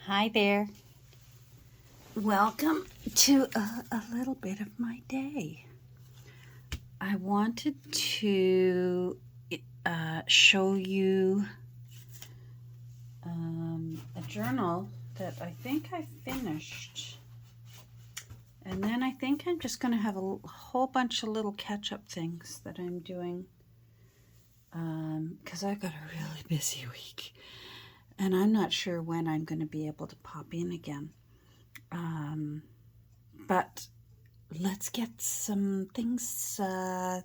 Hi there. Welcome to a little bit of my day. I wanted to show you a journal that I think I finished. And then I think I'm just going to have a whole bunch of little catch-up things that I'm doing because I've got a really busy week. And I'm not sure when I'm going to be able to pop in again. But let's get some things on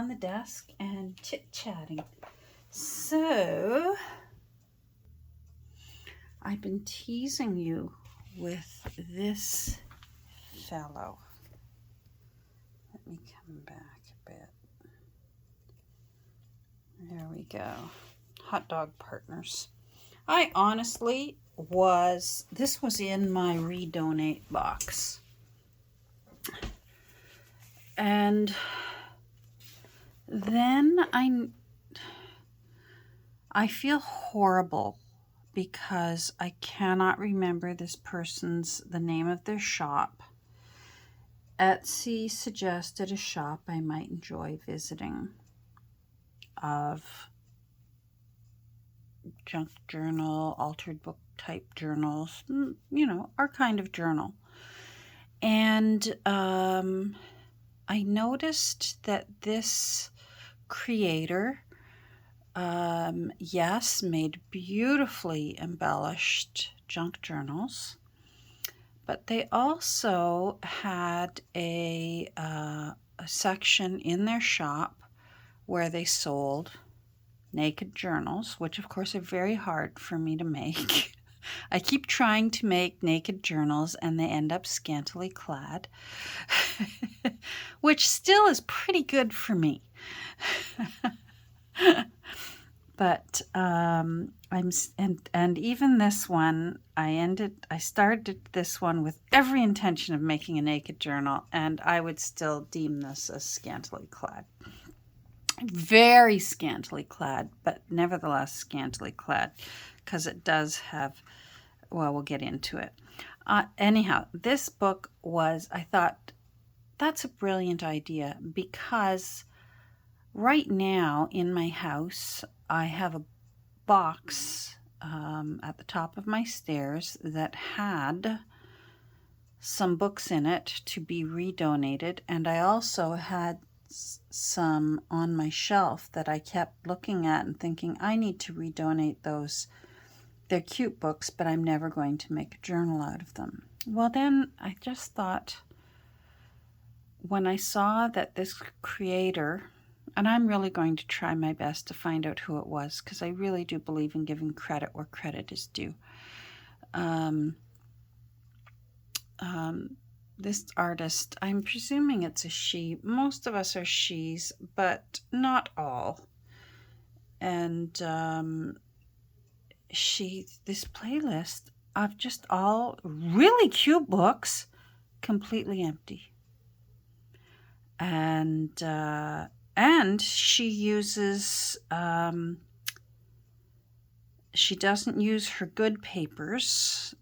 the desk and chit-chatting. So, I've been teasing you with this fellow. Let me come back a bit. There we go. Hot Dog Partners. I honestly this was in my redonate box. And then I feel horrible because I cannot remember the name of their shop. Etsy suggested a shop I might enjoy visiting of junk journal, altered book type journals, our kind of journal. And I noticed that this creator, yes, made beautifully embellished junk journals, but they also had a section in their shop where they sold naked journals, which of course are very hard for me to make. I keep trying to make naked journals and they end up scantily clad, which still is pretty good for me. But even this one, I started this one with every intention of making a naked journal, and I would still deem this as scantily clad. Very scantily clad, but nevertheless scantily clad, because it does have, well, we'll get into it. Anyhow, this book I thought, that's a brilliant idea, because right now in my house, I have a box at the top of my stairs that had some books in it to be redonated, and I also had some on my shelf that I kept looking at and thinking, I need to redonate those. They're cute books, but I'm never going to make a journal out of them. Well, then I just thought, when I saw that this creator, and I'm really going to try my best to find out who it was, because I really do believe in giving credit where credit is due. This artist, I'm presuming it's a she. Most of us are she's, but not all. And this playlist of just all really cute books, completely empty. And she uses, she doesn't use her good papers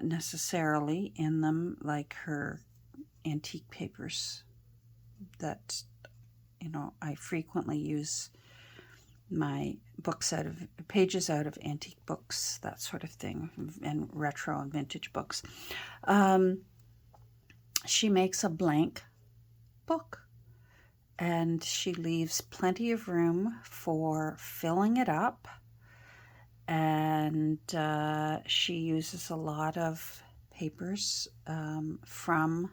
necessarily in them, like her antique papers that, I frequently use my pages out of antique books, that sort of thing, and retro and vintage books. She makes a blank book, and she leaves plenty of room for filling it up. And she uses a lot of papers from,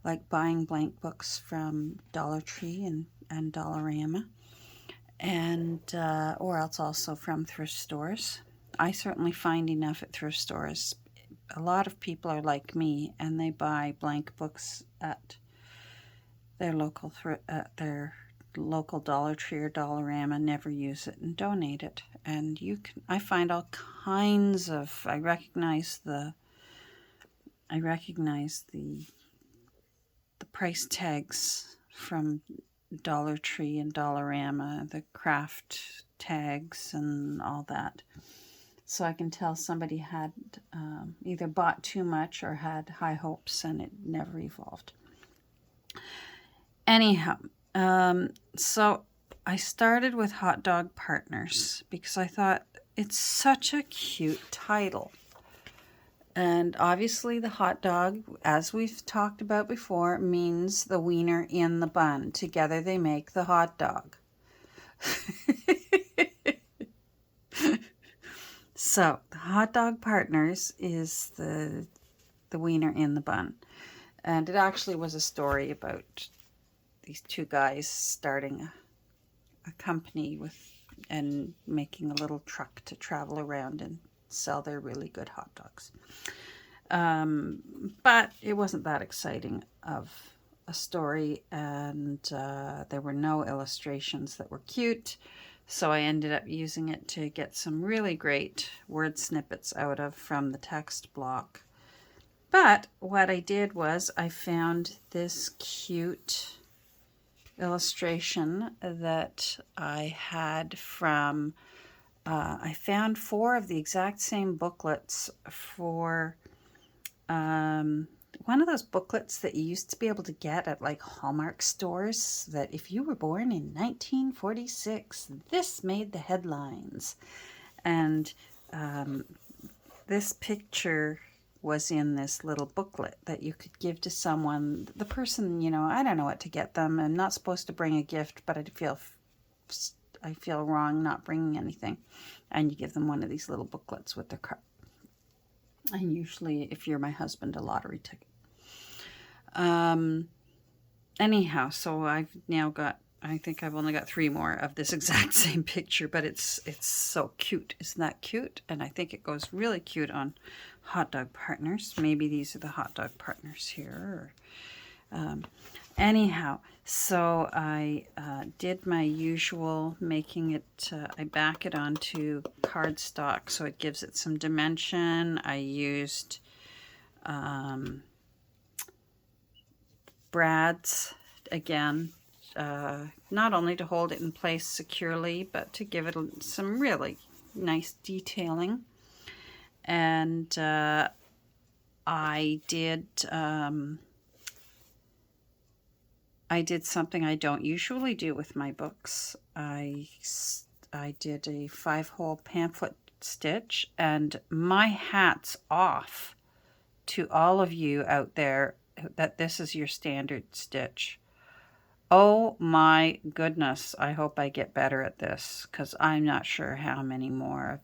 like, buying blank books from Dollar Tree and Dollarama, and or else also from thrift stores. I certainly find enough at thrift stores. A lot of people are like me, and they buy blank books at their local Dollar Tree or Dollarama, never use it and donate it. And I find all kinds of, I recognize the price tags from Dollar Tree and Dollarama, the craft tags and all that. So I can tell somebody had either bought too much or had high hopes and it never evolved. Anyhow, so I started with Hot Dog Partners because I thought it's such a cute title. And obviously the hot dog, as we've talked about before, means the wiener in the bun. Together they make the hot dog. So the Hot Dog Partners is the wiener in the bun. And it actually was a story about these two guys starting a company with and making a little truck to travel around and sell their really good hot dogs. But it wasn't that exciting of a story, and there were no illustrations that were cute, so I ended up using it to get some really great word snippets out of from the text block. But what I did was I found this cute illustration that I had from, I found 4 of the exact same booklets for one of those booklets that you used to be able to get at like Hallmark stores, that if you were born in 1946, this made the headlines. And this picture was in this little booklet that you could give to someone. The person, you know, I don't know what to get them. I'm not supposed to bring a gift, but I feel wrong not bringing anything. And you give them one of these little booklets with their card. And usually, if you're my husband, a lottery ticket. Anyhow, so I've now got, I think I've only got 3 more of this exact same picture, but it's so cute. Isn't that cute? And I think it goes really cute on Hot Dog Partners. Maybe these are the Hot Dog Partners here. Anyhow, so I did my usual, making it, I back it onto cardstock so it gives it some dimension. I used brads, again, not only to hold it in place securely, but to give it some really nice detailing. And I did something I don't usually do with my books. I did a 5-hole pamphlet stitch, and my hat's off to all of you out there that this is your standard stitch. Oh my goodness, I hope I get better at this, because I'm not sure how many more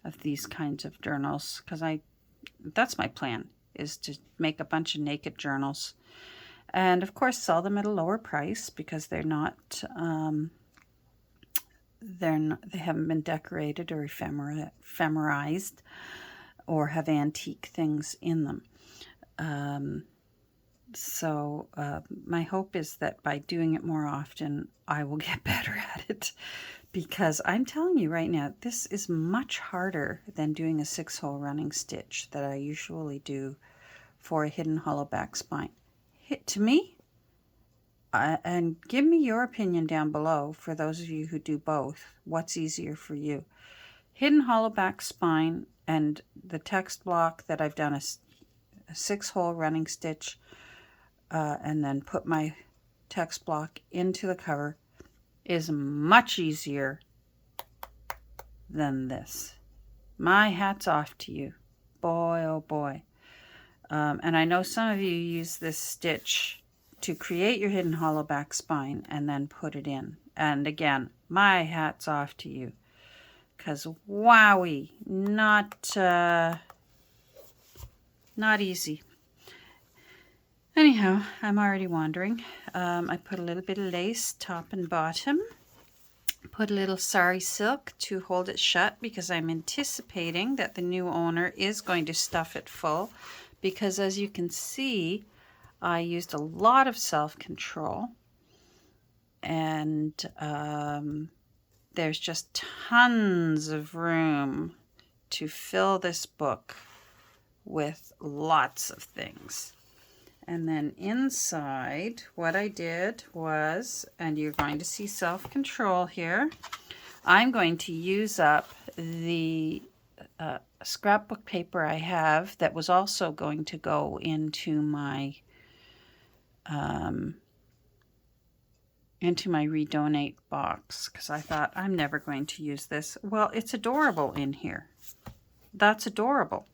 of these kinds of journals, because that's my plan, is to make a bunch of naked journals. And of course sell them at a lower price because they're not, they haven't been decorated or ephemerized or have antique things in them. So my hope is that by doing it more often, I will get better at it, because I'm telling you right now, this is much harder than doing a 6-hole running stitch that I usually do for a hidden hollow back spine. To me, and give me your opinion down below for those of you who do both. What's easier for you? Hidden hollow back spine and the text block that I've done a 6-hole running stitch and then put my text block into the cover is much easier than this. My hat's off to you. Boy, oh boy. And I know some of you use this stitch to create your hidden hollow back spine and then put it in. And again, my hat's off to you, because wowie, not easy. Anyhow, I'm already wandering. I put a little bit of lace top and bottom. Put a little sari silk to hold it shut, because I'm anticipating that the new owner is going to stuff it full, because as you can see, I used a lot of self-control, and there's just tons of room to fill this book with lots of things. And then inside, what I did was, and you're going to see self-control here, I'm going to use up the scrapbook paper I have that was also going to go into my redonate box, because I thought I'm never going to use this. Well, it's adorable in here. That's adorable.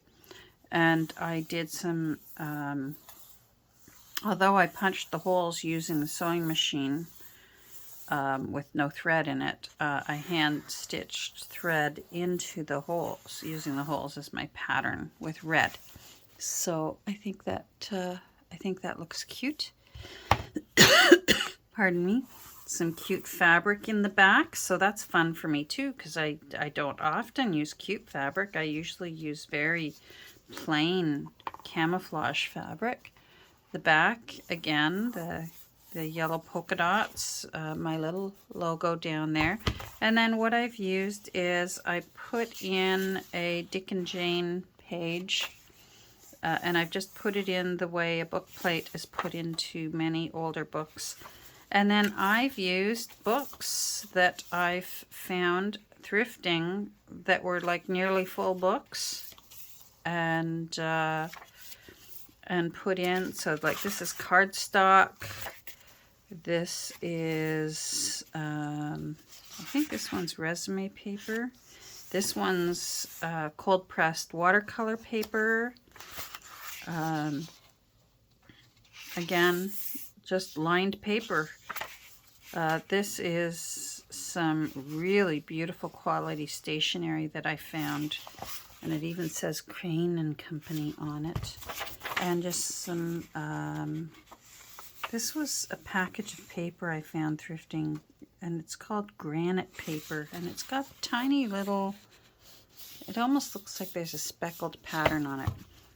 And I did some, although I punched the holes using the sewing machine with no thread in it, I hand stitched thread into the holes, using the holes as my pattern with red. So I think that looks cute. Pardon me. Some cute fabric in the back, so that's fun for me too, because I don't often use cute fabric. I usually use very plain camouflage fabric. The back, again, the yellow polka dots, my little logo down there. And then what I've used is I put in a Dick and Jane page, and I've just put it in the way a book plate is put into many older books. And then I've used books that I've found thrifting that were like nearly full books, and put in. So like this is cardstock. This is I think this one's resume paper. This one's cold pressed watercolor paper. Again, just lined paper. This is some really beautiful quality stationery that I found, and it even says Crane and Company on it. And just some, this was a package of paper I found thrifting, and it's called granite paper, and it's got tiny little, it almost looks like there's a speckled pattern on it.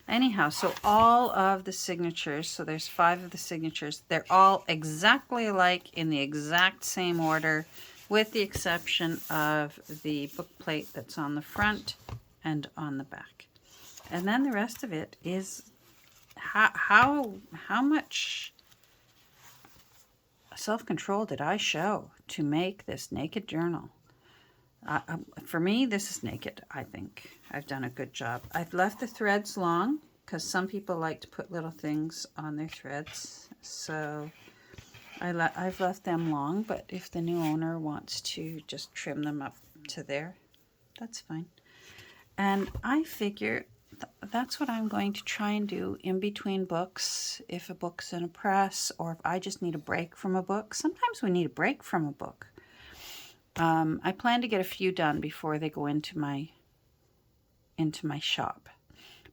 Anyhow, so all of the signatures, so there's 5 of the signatures, they're all exactly alike in the exact same order, with the exception of the book plate that's on the front and on the back. And then the rest of it is how much self-control did I show to make this naked journal? For me, this is naked, I think. I've done a good job. I've left the threads long, because some people like to put little things on their threads. So I've left them long, but if the new owner wants to just trim them up to there, that's fine. And I figure that's what I'm going to try and do in between books, if a book's in a press, or if I just need a break from a book. Sometimes we need a break from a book. I plan to get a few done before they go into my shop.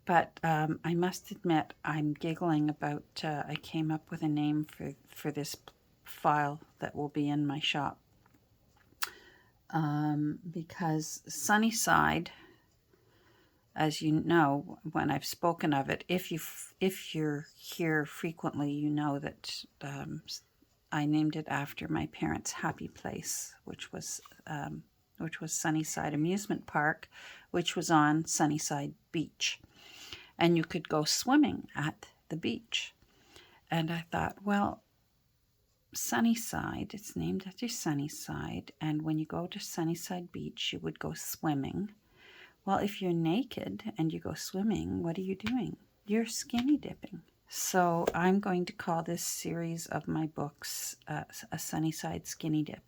But I must admit, I'm giggling about, I came up with a name for this file that will be in my shop. Because Sunnyside, as you know, when I've spoken of it, if you're here frequently, you know that I named it after my parents' happy place, which was Sunnyside Amusement Park, which was on Sunnyside Beach. And you could go swimming at the beach. And I thought, well, Sunnyside, it's named after Sunnyside, and when you go to Sunnyside Beach, you would go swimming. Well, if you're naked and you go swimming, what are you doing? You're skinny dipping. So I'm going to call this series of my books a Sunnyside Skinny Dip.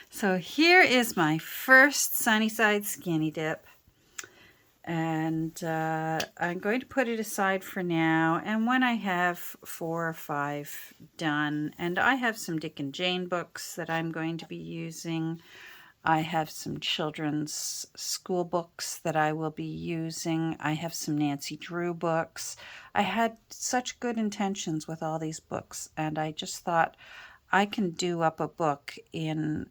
So here is my first Sunnyside Skinny Dip. And I'm going to put it aside for now. And when I have 4 or 5 done, and I have some Dick and Jane books that I'm going to be using. I have some children's school books that I will be using. I have some Nancy Drew books. I had such good intentions with all these books, and I just thought I can do up a book in,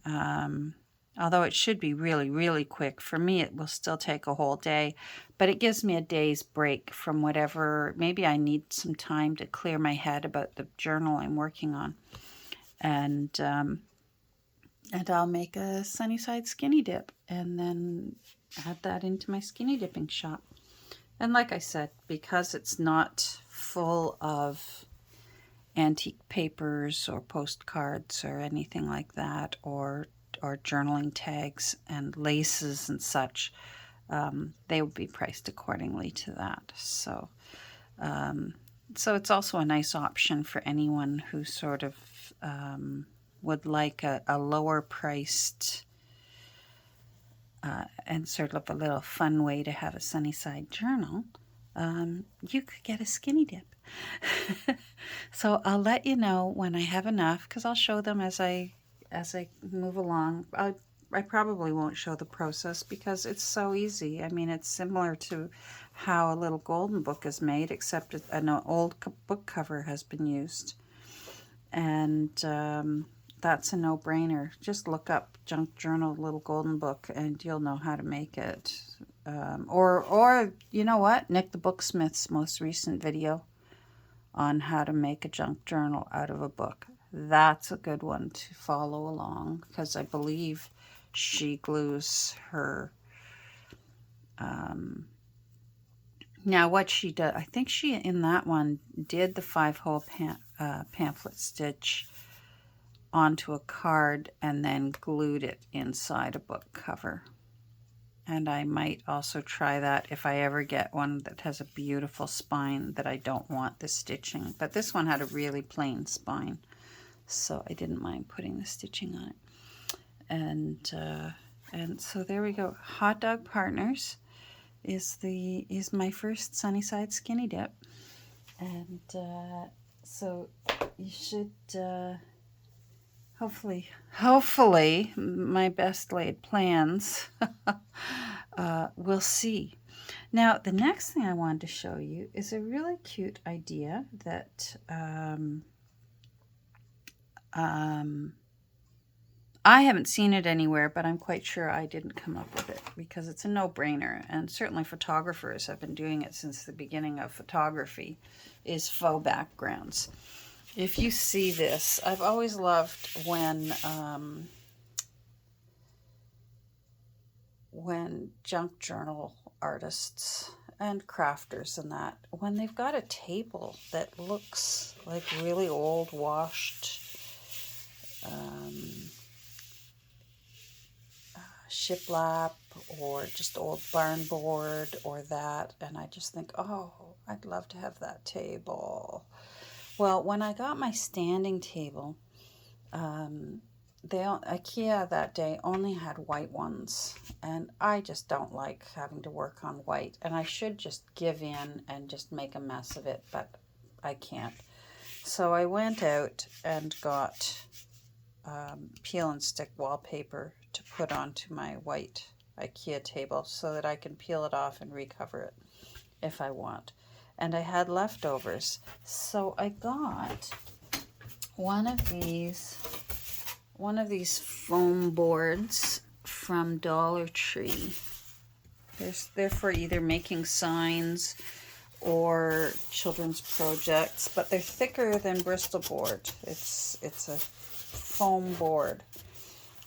although it should be really, really quick. For me, it will still take a whole day, but it gives me a day's break from whatever. Maybe I need some time to clear my head about the journal I'm working on. And I'll make a Sunnyside Skinny Dip and then add that into my skinny dipping shop. And like I said, because it's not full of antique papers or postcards or anything like that, or or journaling tags and laces and such, they would be priced accordingly to that. So it's also a nice option for anyone who sort of would like a lower priced and sort of a little fun way to have a Sunnyside journal. You could get a skinny dip. So I'll let you know when I have enough, because I'll show them as I move along. I probably won't show the process because it's so easy. I mean, it's similar to how a little golden book is made, except an old book cover has been used. And that's a no-brainer. Just look up Junk Journal Little Golden Book and you'll know how to make it. Or you know what? Nick the Booksmith's most recent video on how to make a junk journal out of a book. That's a good one to follow along, because I believe she glues her... now what she did, I think she in that one did the 5-hole pamphlet stitch onto a card and then glued it inside a book cover. And I might also try that if I ever get one that has a beautiful spine that I don't want the stitching. But this one had a really plain spine, so I didn't mind putting the stitching on it. And so there we go. Hot Dog Partners is my first Sunnyside skinny dip. And so you should... Hopefully, my best laid plans, we'll see. Now, the next thing I wanted to show you is a really cute idea that I haven't seen it anywhere, but I'm quite sure I didn't come up with it because it's a no-brainer, and certainly photographers have been doing it since the beginning of photography, is faux backgrounds. If you see this, I've always loved when junk journal artists and crafters and that, when they've got a table that looks like really old, washed shiplap or just old barn board or that, and I just think, oh, I'd love to have that table. Well, when I got my standing table, IKEA that day only had white ones, and I just don't like having to work on white, and I should just give in and just make a mess of it, but I can't. So I went out and got peel and stick wallpaper to put onto my white IKEA table so that I can peel it off and recover it if I want. And I had leftovers, so I got one of these foam boards from Dollar Tree. They're for either making signs or children's projects, but they're thicker than Bristol board. It's a foam board.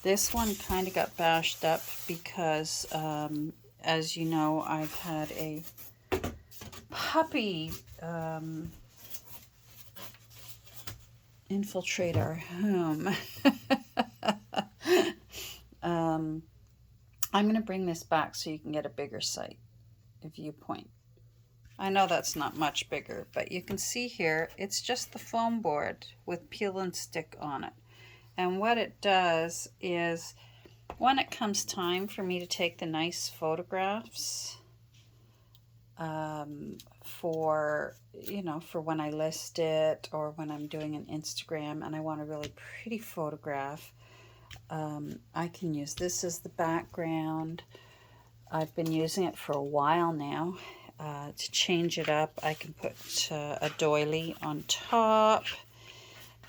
This one kind of got bashed up because, as you know, I've had a puppy infiltrate our home. I'm going to bring this back so you can get a bigger sight, a viewpoint. I know that's not much bigger, but you can see here, it's just the foam board with peel and stick on it. And what it does is, when it comes time for me to take the nice photographs, for when I list it or when I'm doing an Instagram and I want a really pretty photograph, I can use this as the background. I've been using it for a while now. To change it up, I can put a doily on top,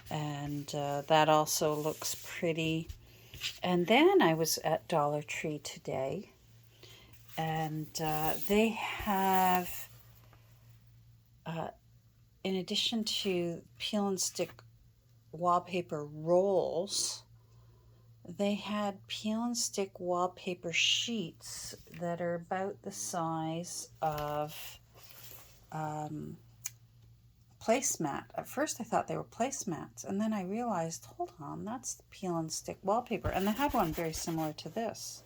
and that also looks pretty. And then I was at Dollar Tree today, and they have, in addition to peel and stick wallpaper rolls, they had peel and stick wallpaper sheets that are about the size of placemat. At first I thought they were placemats, and then I realized, hold on, that's the peel and stick wallpaper. And they had one very similar to this.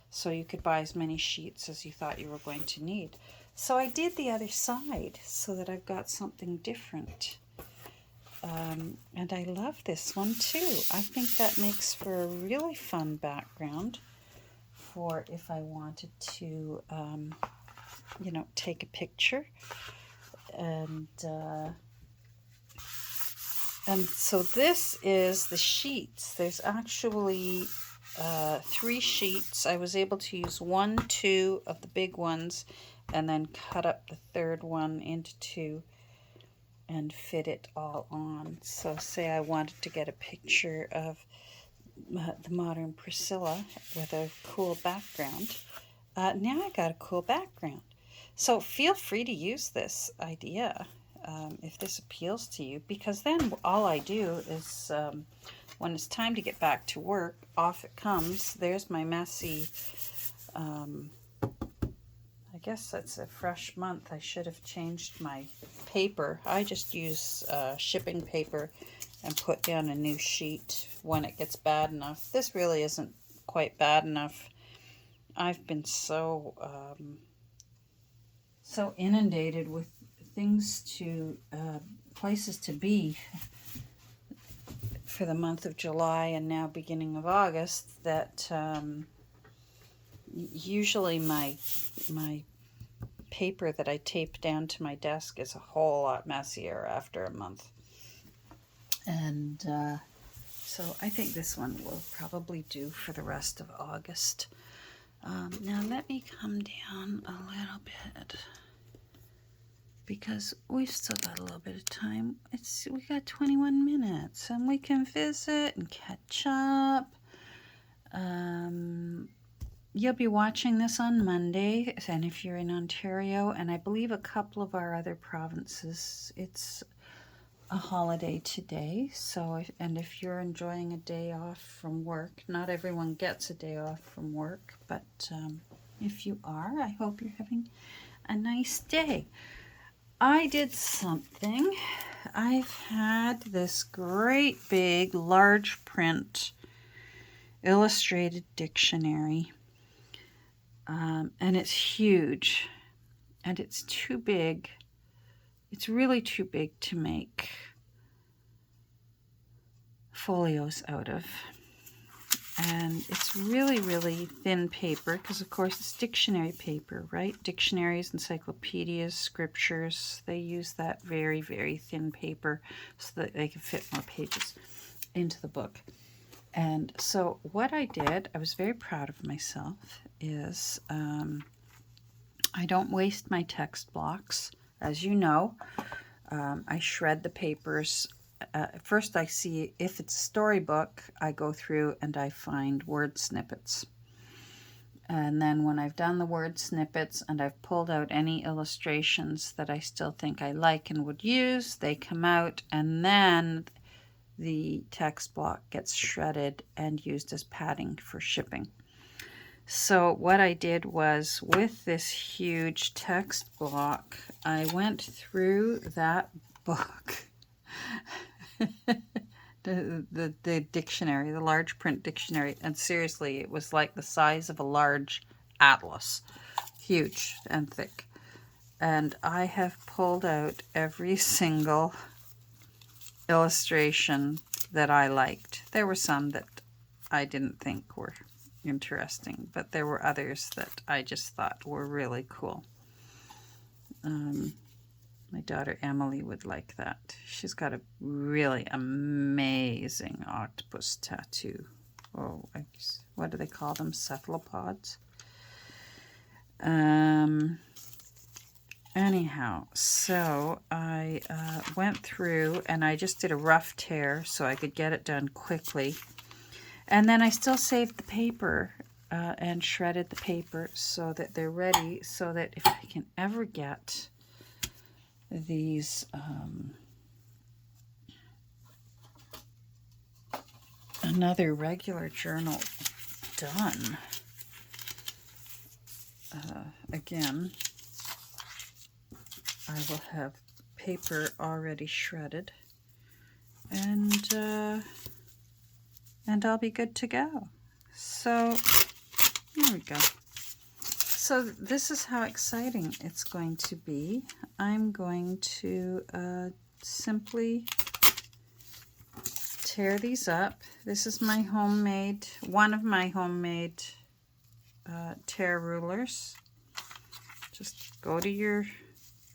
So you could buy as many sheets as you thought you were going to need. So I did the other side so that I've got something different. And I love this one too. I think that makes for a really fun background for if I wanted to, you know, take a picture. And so this is the sheets. There's actually 3 sheets. I was able to use 1, 2 of the big ones and then cut up the third one into 2 and fit it all on. So say I wanted to get a picture of the modern Priscilla with a cool background. Now I got a cool background. So feel free to use this idea if this appeals to you, because then all I do is when it's time to get back to work, off it comes. There's my messy, I guess that's a fresh month. I should have changed my paper. I just use shipping paper and put down a new sheet when it gets bad enough. This really isn't quite bad enough. I've been so inundated with things to, places to be for the month of July and now beginning of August that usually my paper that I tape down to my desk is a whole lot messier after a month. And so I think this one will probably do for the rest of August. Now let me come down a little bit because we've still got a little bit of time. We got 21 minutes and we can visit and catch up. You'll be watching this on Monday, and if you're in Ontario, and I believe a couple of our other provinces, it's a holiday today. So, if you're enjoying a day off from work, not everyone gets a day off from work, but if you are, I hope you're having a nice day. I did something. I've had this great big large print illustrated dictionary. And it's huge, and it's too big. It's really too big to make folios out of. And it's really, really thin paper because, of course, it's dictionary paper, right? Dictionaries, encyclopedias, scriptures, they use that very, very thin paper so that they can fit more pages into the book. And so what I did, I was very proud of myself, is I don't waste my text blocks. As you know, I shred the papers. First I see if it's a storybook, I go through and I find word snippets. And then when I've done the word snippets and I've pulled out any illustrations that I still think I like and would use, they come out, and then the text block gets shredded and used as padding for shipping. So what I did was, with this huge text block, I went through that book, the dictionary, the large print dictionary, and seriously, it was like the size of a large atlas, huge and thick. And I have pulled out every single illustration that I liked. There were some that I didn't think were interesting, but there were others that I just thought were really cool. My daughter Emily would like that. She's got a really amazing octopus tattoo. Oh, what do they call them? Cephalopods? Anyhow, so I went through and I just did a rough tear so I could get it done quickly. And then I still saved the paper and shredded the paper so that they're ready, so that if I can ever get these another regular journal done, again, I will have paper already shredded, and I'll be good to go. So here we go. So this is how exciting it's going to be. I'm going to simply tear these up. This is my homemade, one of my homemade tear rulers. Just go to your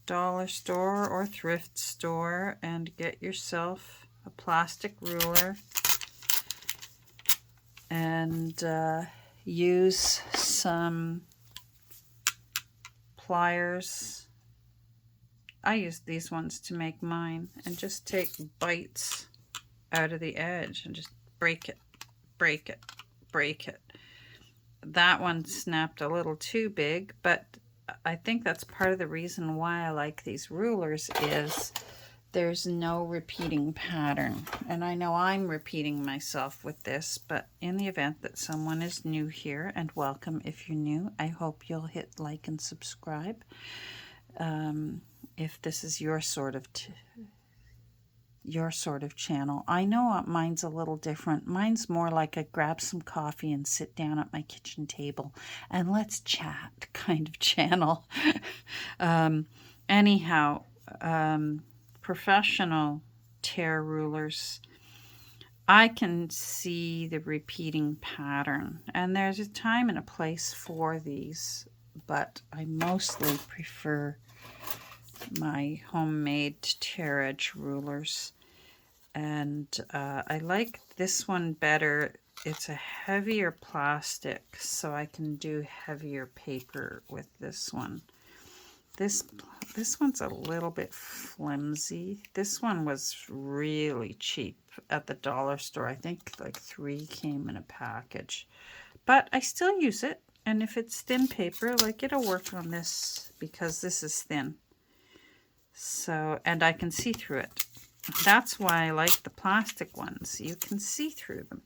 dollar store or thrift store and get yourself a plastic ruler and use some pliers. I use these ones to make mine, and just take bites out of the edge and just break it, break it, break it. That one snapped a little too big, but I think that's part of the reason why I like these rulers is there's no repeating pattern. And I know I'm repeating myself with this, but in the event that someone is new here, and welcome if you're new, I hope you'll hit like and subscribe. If this is your sort of channel. I know mine's a little different. Mine's more like I grab some coffee and sit down at my kitchen table and let's chat kind of channel. Anyhow, professional tear rulers, I can see the repeating pattern, and there's a time and a place for these, but I mostly prefer my homemade tear edge rulers. And I like this one better. It's a heavier plastic, so I can do heavier paper with this one. This one's a little bit flimsy. This one was really cheap at the dollar store. I think like 3 came in a package. But I still use it, and if it's thin paper, like it'll work on this because this is thin. So, and I can see through it. That's why I like the plastic ones. You can see through them.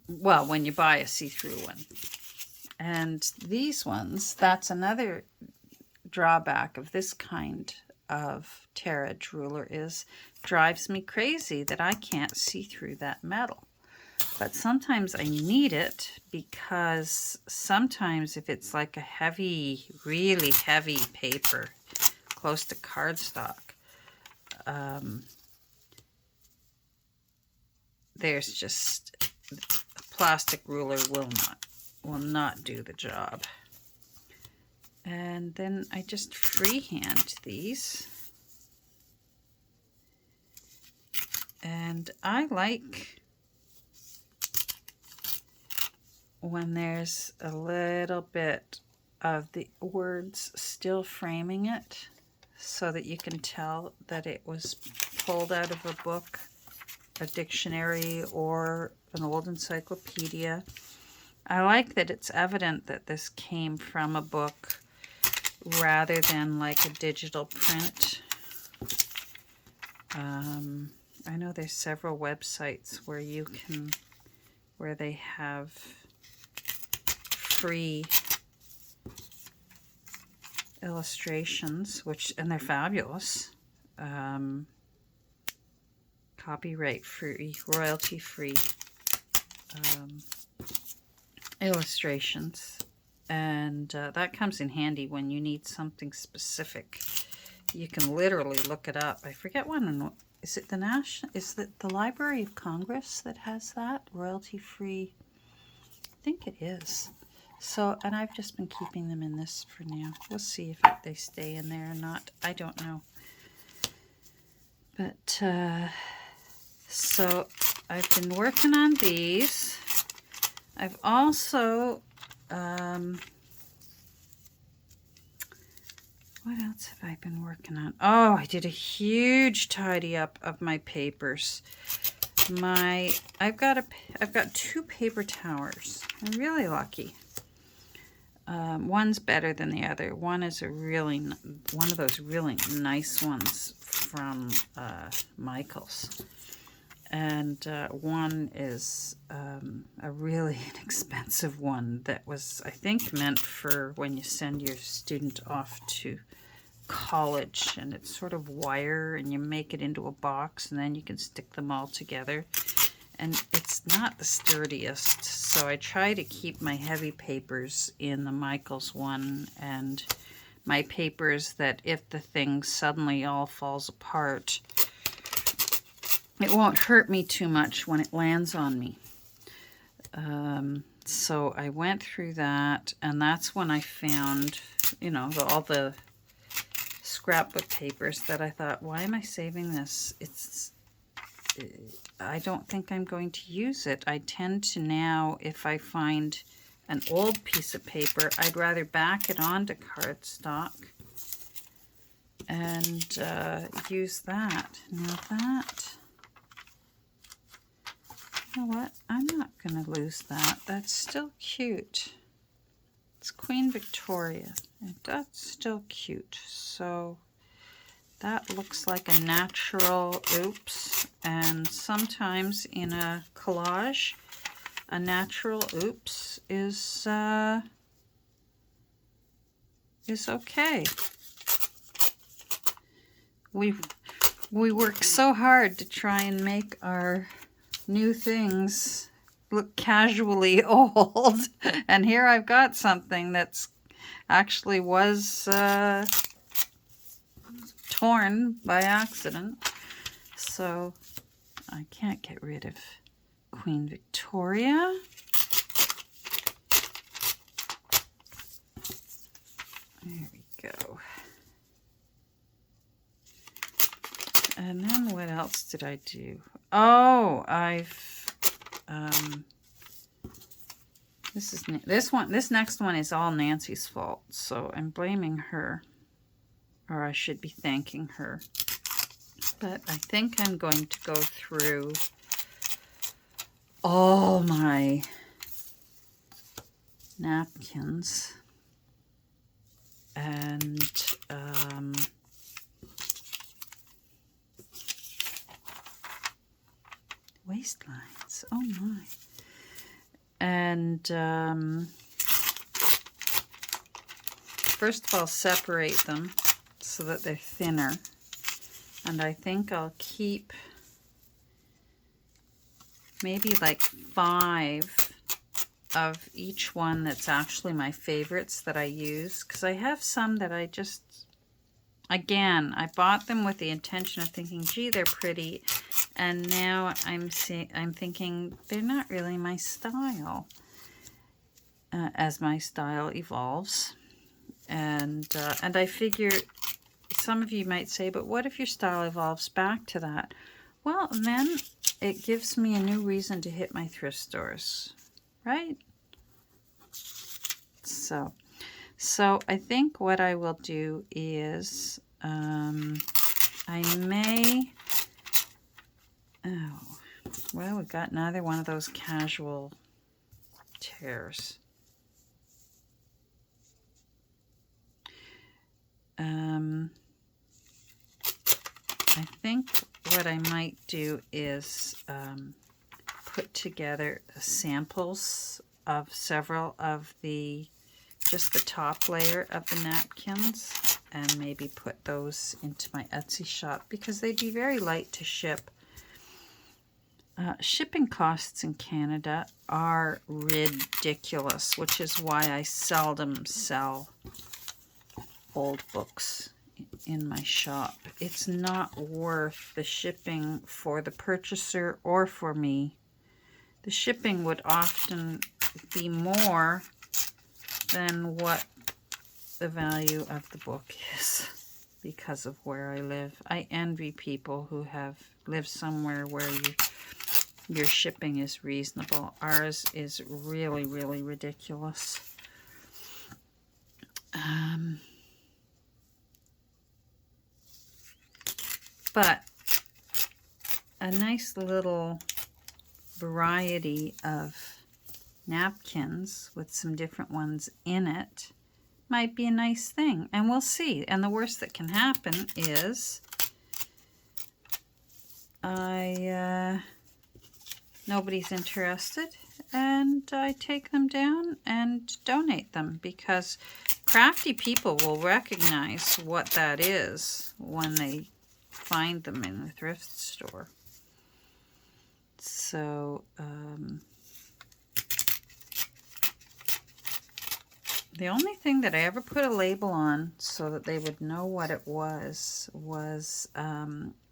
Well, when you buy a see-through one. And these ones, that's another drawback of this kind of tear edge ruler is drives me crazy that I can't see through that metal. But sometimes I need it because sometimes if it's like a heavy, really heavy paper, close to cardstock, there's just a plastic ruler will not do the job. And then I just freehand these. And I like when there's a little bit of the words still framing it so that you can tell that it was pulled out of a book, a dictionary, or an old encyclopedia. I like that it's evident that this came from a book rather than like a digital print. I know there's several websites where they have free illustrations, and they're fabulous. Copyright free, royalty free illustrations, and that comes in handy when you need something specific. You can literally look it up. I forget one. Is it the Library of Congress that has that royalty free? I think it is. So, and I've just been keeping them in this for now. We'll see if they stay in there or not. I don't know. But so I've been working on these. I've also what else have I been working on? Oh, I did a huge tidy up of my papers. I've got 2 paper towers. I'm really lucky. One's better than the other. One is one of those really nice ones from Michaels. And one is a really inexpensive one that was, I think, meant for when you send your student off to college, and it's sort of wire, and you make it into a box, and then you can stick them all together. And it's not the sturdiest, so I try to keep my heavy papers in the Michaels one, and my papers that if the thing suddenly all falls apart, it won't hurt me too much when it lands on me. So I went through that, and that's when I found, you know, all the scrapbook papers that I thought, why am I saving this? I don't think I'm going to use it. I tend to now, if I find an old piece of paper, I'd rather back it onto cardstock and use that. Now that, you know what? I'm not going to lose that. That's still cute. It's Queen Victoria, and that's still cute. So that looks like a natural oops, and sometimes in a collage, a natural oops is okay. We work so hard to try and make our new things look casually old, and here I've got something that's actually was torn by accident, so I can't get rid of Queen Victoria. There we go. And then what else did I do? Oh, this next one is all Nancy's fault, so I'm blaming her, or I should be thanking her. But I think I'm going to go through all my napkins and waistlines. Oh my. And first of all, separate them so that they're thinner. And I think I'll keep maybe like 5 of each one that's actually my favorites that I use, because I have some that I just, again, I bought them with the intention of thinking, gee, they're pretty, and now I'm thinking they're not really my style, as my style evolves. And I figure some of you might say, but what if your style evolves back to that? Well, then it gives me a new reason to hit my thrift stores, right? So I think what I will do is I may, oh, well, we've got another one of those casual tears. I think what I might do is put together samples of several of just the top layer of the napkins, and maybe put those into my Etsy shop, because they'd be very light to ship. Shipping costs in Canada are ridiculous, which is why I seldom sell old books in my shop. It's not worth the shipping for the purchaser or for me. The shipping would often be more than what the value of the book is because of where I live. I envy people who have lived somewhere where your shipping is reasonable. Ours is really, really ridiculous. But a nice little variety of napkins with some different ones in it might be a nice thing, and we'll see. And the worst that can happen is nobody's interested, and I take them down and donate them, because crafty people will recognize what that is when they find them in the thrift store. So the only thing that I ever put a label on so that they would know what it was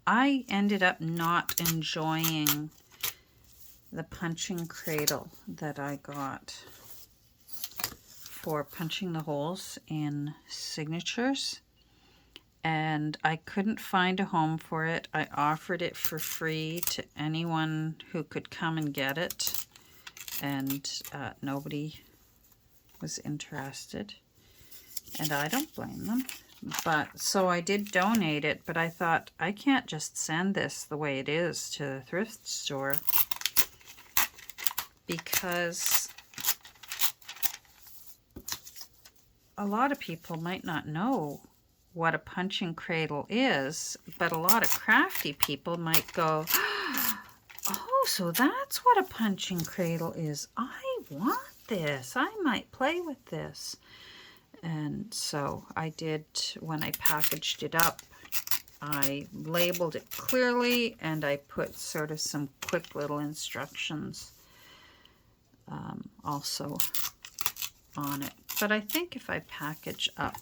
I ended up not enjoying the punching cradle that I got for punching the holes in signatures, and I couldn't find a home for it. I offered it for free to anyone who could come and get it, and nobody was interested, and I don't blame them. But so I did donate it, but I thought, I can't just send this the way it is to the thrift store, because a lot of people might not know what a punching cradle is, but a lot of crafty people might go, oh, so that's what a punching cradle is. I want this. I might play with this. And so I did, when I packaged it up, I labeled it clearly, and I put sort of some quick little instructions also on it. But I think if I package up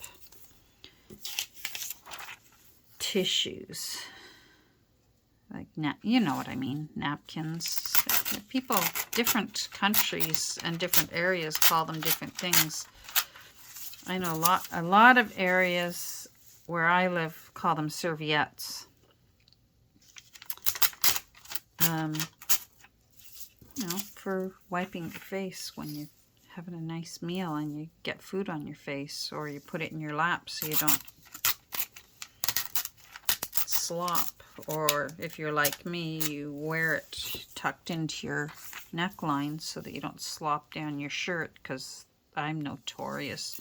tissues, like, you know what I mean, napkins, people, different countries and different areas call them different things. I know a lot of areas where I live call them serviettes. You know, for wiping your face when you're having a nice meal and you get food on your face, or you put it in your lap so you don't slop. Or if you're like me, you wear it tucked into your neckline so that you don't slop down your shirt, because I'm notorious.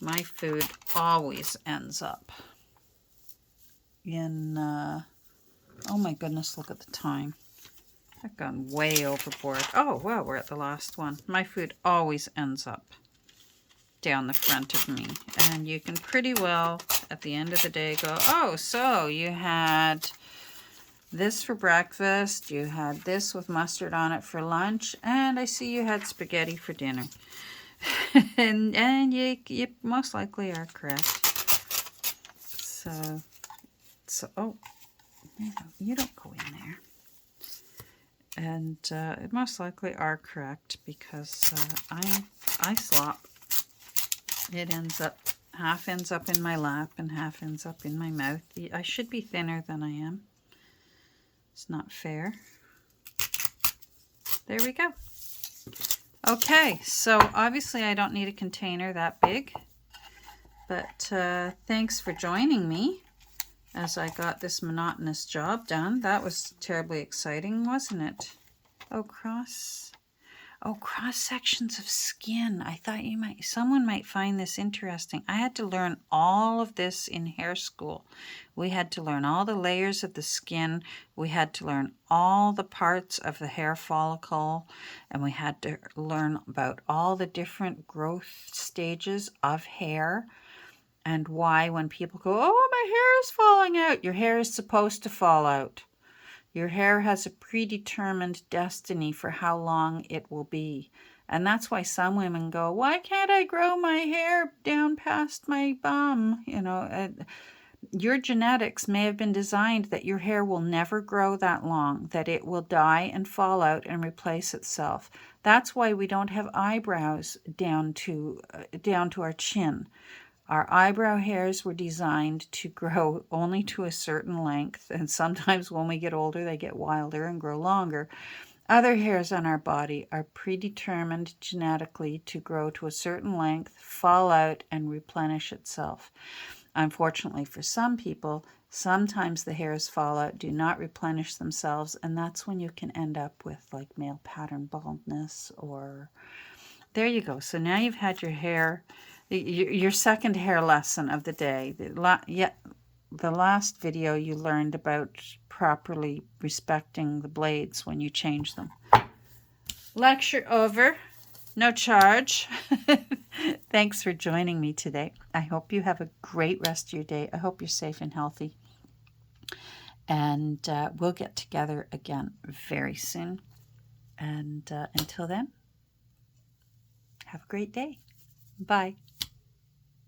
My food always ends up in, oh my goodness, look at the time. I've gone way overboard. Oh, well, we're at the last one. My food always ends up down the front of me. And you can pretty well, at the end of the day, go, oh, so you had this for breakfast, you had this with mustard on it for lunch, and I see you had spaghetti for dinner. and you most likely are correct. So oh, you don't go in there. And most likely are correct, because I slop. It ends up, half ends up in my lap and half ends up in my mouth. I should be thinner than I am. It's not fair. There we go. Okay, so obviously I don't need a container that big, but thanks for joining me as I got this monotonous job done. That was terribly exciting, wasn't it? Oh, cross sections of skin. I thought someone might find this interesting. I had to learn all of this in hair school. We had to learn all the layers of the skin. We had to learn all the parts of the hair follicle, and we had to learn about all the different growth stages of hair, and why when people go, oh, my hair is falling out, your hair is supposed to fall out. Your hair has a predetermined destiny for how long it will be. And that's why some women go, why can't I grow my hair down past my bum? You know, your genetics may have been designed that your hair will never grow that long, that it will die and fall out and replace itself. That's why we don't have eyebrows down to our chin. Our eyebrow hairs were designed to grow only to a certain length, and sometimes when we get older, they get wilder and grow longer. Other hairs on our body are predetermined genetically to grow to a certain length, fall out, and replenish itself. Unfortunately for some people, sometimes the hairs fall out, do not replenish themselves, and that's when you can end up with like male pattern baldness. Or there you go. So now you've had your hair. Your second hair lesson of the day. The last video you learned about properly respecting the blades when you change them. Lecture over. No charge. Thanks for joining me today. I hope you have a great rest of your day. I hope you're safe and healthy. And we'll get together again very soon. And until then, have a great day. Bye.